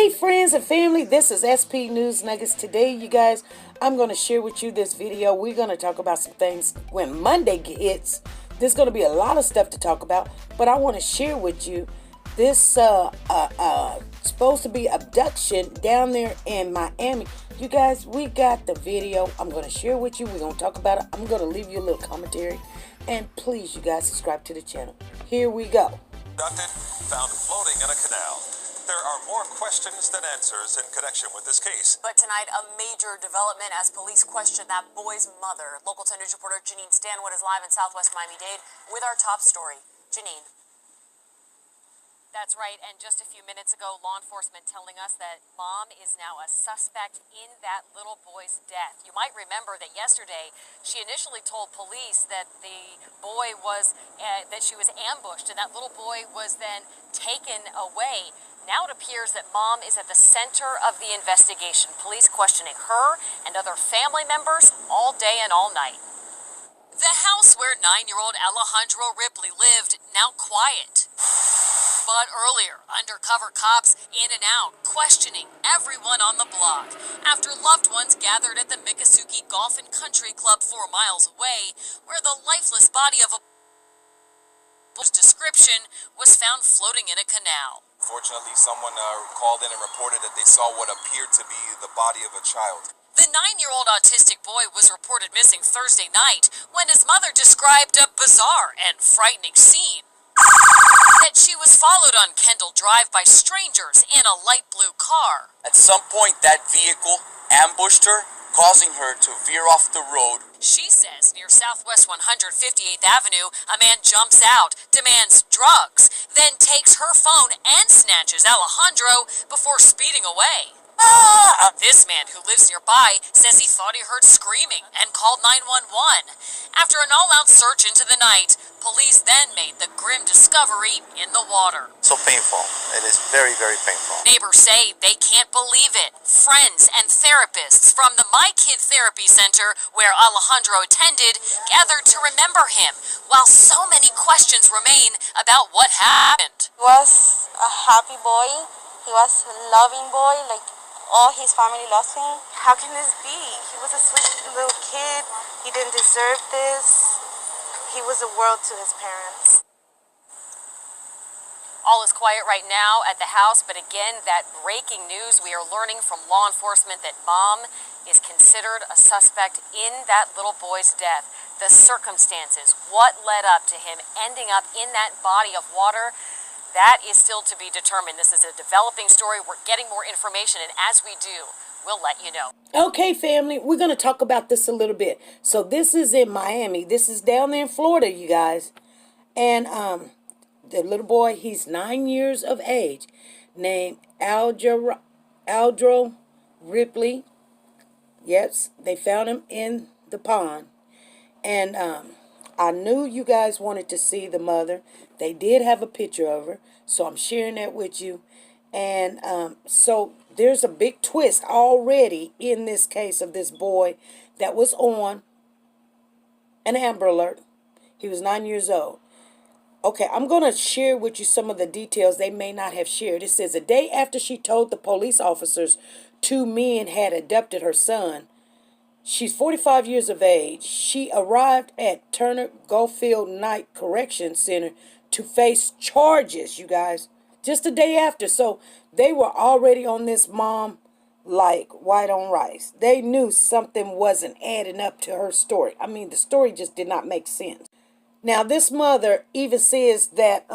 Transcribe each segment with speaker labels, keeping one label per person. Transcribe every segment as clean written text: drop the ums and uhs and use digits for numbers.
Speaker 1: Hey friends and family, this is SP News Nuggets. Today, you guys, I'm going to share with you this video. We're going to talk about some things when Monday hits. There's going to be a lot of stuff to talk about, but I want to share with you this supposed to be abduction down there in Miami. You guys, we got the video. I'm going to share with you. We're going to talk about it. I'm going to leave you a little commentary. And please, you guys, subscribe to the channel. Here we go.
Speaker 2: Abducted, found floating in a canal. There are more questions than answers in connection with this case.
Speaker 3: But tonight, a major development as police question that boy's mother. Local 10 News reporter Janine Stanwood is live in Southwest Miami-Dade with our top story. Janine. That's right, and just a few minutes ago, law enforcement telling us that mom is now a suspect in that little boy's death. You might remember that yesterday, she initially told police that the boy was, that she was ambushed, and that little boy was then taken away. Now it appears that mom is at the center of the investigation. Police questioning her and other family members all day and all night. The house where 9-year-old Alejandro Ripley lived, now quiet. But earlier, undercover cops in and out, questioning everyone on the block. After loved ones gathered at the Miccosukee Golf and Country Club 4 miles away, where the lifeless body of a boy's description was found floating in a canal.
Speaker 4: Fortunately, someone called in and reported that they saw what appeared to be the body of a child.
Speaker 3: The 9-year-old autistic boy was reported missing Thursday night when his mother described a bizarre and frightening scene. That she was followed on Kendall Drive by strangers in a light blue car.
Speaker 5: At some point, that vehicle ambushed her, causing her to veer off the road.
Speaker 3: She says near Southwest 158th Avenue, a man jumps out, demands drugs, then takes her phone and snatches Alejandro before speeding away. This man, who lives nearby, says he thought he heard screaming and called 911. After an all-out search into the night, police then made the grim discovery in the water.
Speaker 5: So painful. It is very, very painful.
Speaker 3: Neighbors say they can't believe it. Friends and therapists from the My Kid Therapy Center, where Alejandro attended, gathered to remember him, while so many questions remain about what happened.
Speaker 6: He was a happy boy. He was a loving boy, like all his family lost him. How can this be? He was a sweet little kid. He didn't deserve this. He was a world to his parents.
Speaker 3: All is quiet right now at the house, but again, that breaking news, we are learning from law enforcement that mom is considered a suspect in that little boy's death. The circumstances, what led up to him ending up in that body of water, that is still to be determined. This is a developing story. We're getting more information, and as we do, we'll let you know.
Speaker 1: Okay, family, we're going to talk about this a little bit. So this is in Miami. This is down there in Florida, you guys. And the little boy, he's 9 years of age, named Alejandro Ripley. Yes, they found him in the pond. And I knew you guys wanted to see the mother. They did have a picture of her, so I'm sharing that with you. And so there's a big twist already in this case of this boy that was on an Amber Alert. He was 9 years old. Okay, I'm going to share with you some of the details they may not have shared. It says, a day after she told the police officers 2 men had abducted her son. She's 45 years of age. She arrived at Turner Goldfield Night Correction Center to face charges, you guys, just a day after. So they were already on this mom like white on rice. They knew something wasn't adding up to her story. I mean, the story just did not make sense. Now, this mother even says that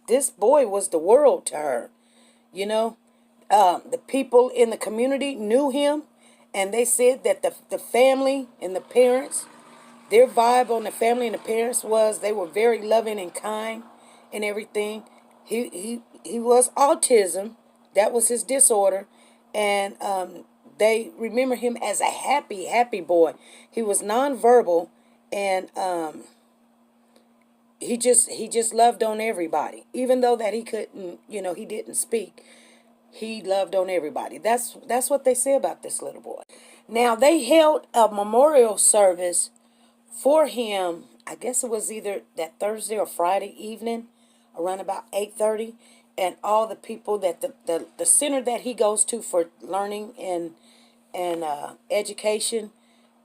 Speaker 1: this boy was the world to her. You know, the people in the community knew him. And they said that the family and the parents, their vibe on the family and the parents was they were very loving and kind and everything. He was autism. That was his disorder. And they remember him as a happy boy. He was nonverbal, and he just loved on everybody. Even though that he couldn't, he didn't speak. He loved on everybody. That's what they say about this little boy. Now, they held a memorial service for him. I guess it was either that Thursday or Friday evening, around about 8:30. and all the people that the center that he goes to for learning and education,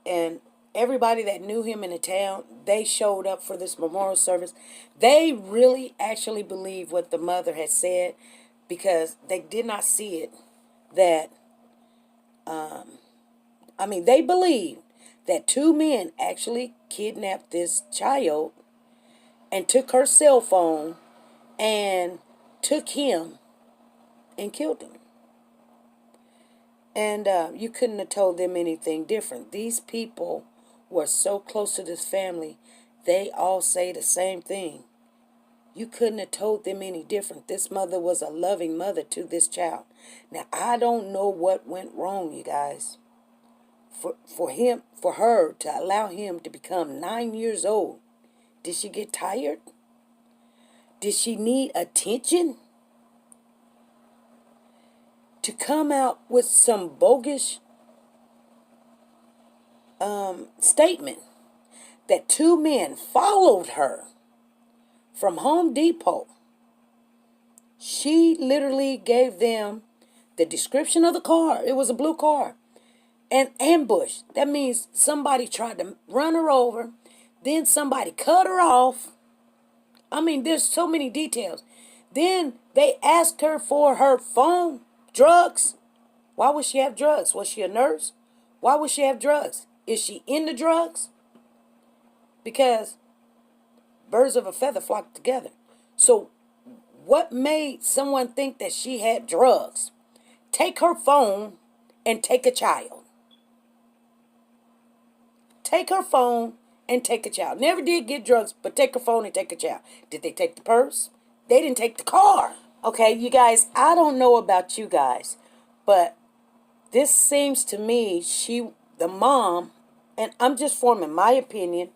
Speaker 1: and everybody that knew him in the town, they showed up for this memorial service. They really actually believed what the mother had said, because they did not see it that, they believed that two men actually kidnapped this child and took her cell phone and took him and killed him. And you couldn't have told them anything different. These people were so close to this family, they all say the same thing. You couldn't have told them any different. This mother was a loving mother to this child. Now, I don't know what went wrong, you guys. For her to allow him to become 9 years old. Did she get tired? Did she need attention? To come out with some bogus statement that two men followed her from Home Depot. She literally gave them the description of the car. It was a blue car. An ambush. That means somebody tried to run her over. Then somebody cut her off. There's so many details. Then they asked her for her phone. Drugs. Why would she have drugs? Was she a nurse? Why would she have drugs? Is she into drugs? Because birds of a feather flock together. So what made someone think that she had drugs? Take her phone and take a child. Take her phone and take a child. Never did get drugs, but take her phone and take a child. Did they take the purse? They didn't take the car. Okay, you guys, I don't know about you guys, but this seems to me, the mom, and I'm just forming my opinion,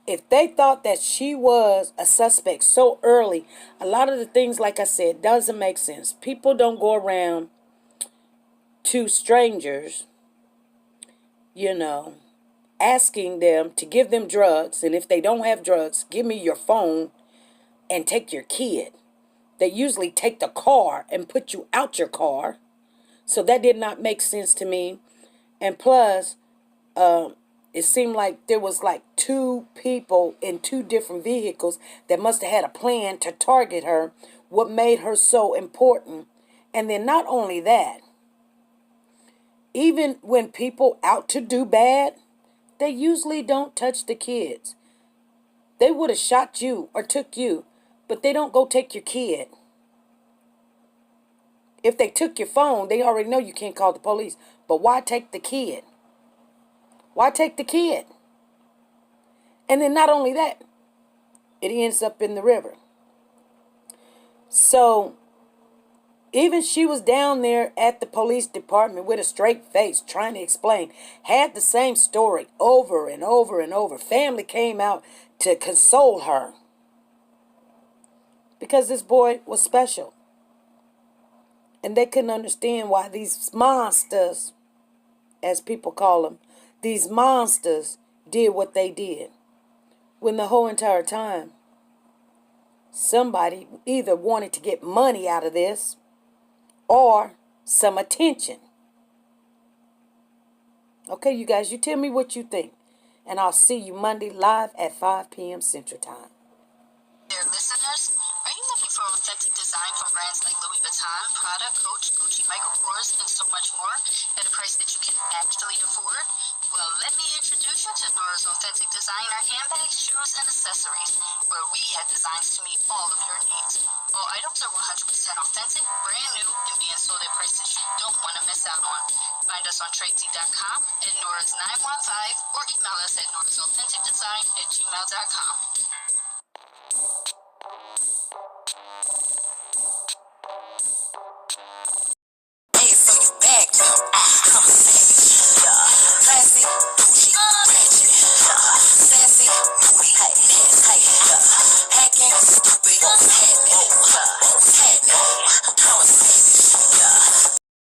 Speaker 1: if they thought that she was a suspect so early, a lot of the things, like I said, doesn't make sense. People don't go around to strangers, asking them to give them drugs, and if they don't have drugs, give me your phone and take your kid. They usually take the car and put you out your car. So that did not make sense to me. And plus, it seemed like there was like two people in two different vehicles that must have had a plan to target her. What made her so important? And then not only that, even when people out to do bad, they usually don't touch the kids. They would have shot you or took you, but they don't go take your kid. If they took your phone, they already know you can't call the police. But why take the kid? Why take the kid? And then not only that, it ends up in the river. So even she was down there at the police department with a straight face trying to explain, had the same story over and over and over. Family came out to console her because this boy was special. And they couldn't understand why these monsters, as people call them, these monsters did what they did. When the whole entire time, somebody either wanted to get money out of this or some attention. Okay, you guys, you tell me what you think. And I'll see you Monday live at 5 p.m. Central Time.
Speaker 7: Dear listeners, are you looking for authentic design from brands like Louis Vuitton, Prada, Coach, Gucci, Michael Kors, and so much more at a price that you can actually afford? Well, let me introduce you to Nora's Authentic Designer handbags, shoes, and accessories, where we have designs to meet all of your needs. All items are 100% authentic, brand new, and being sold at prices you don't want to miss out on. Find us on Tradesy.com, at Nora's 915, or email us at norasauthenticdesign@gmail.com.
Speaker 8: Hey, so you back? I'm a savage. Classy, bougie, ratchet. Sassy, moody, nasty. Hacking, stupid. What's happening? I'm a savage.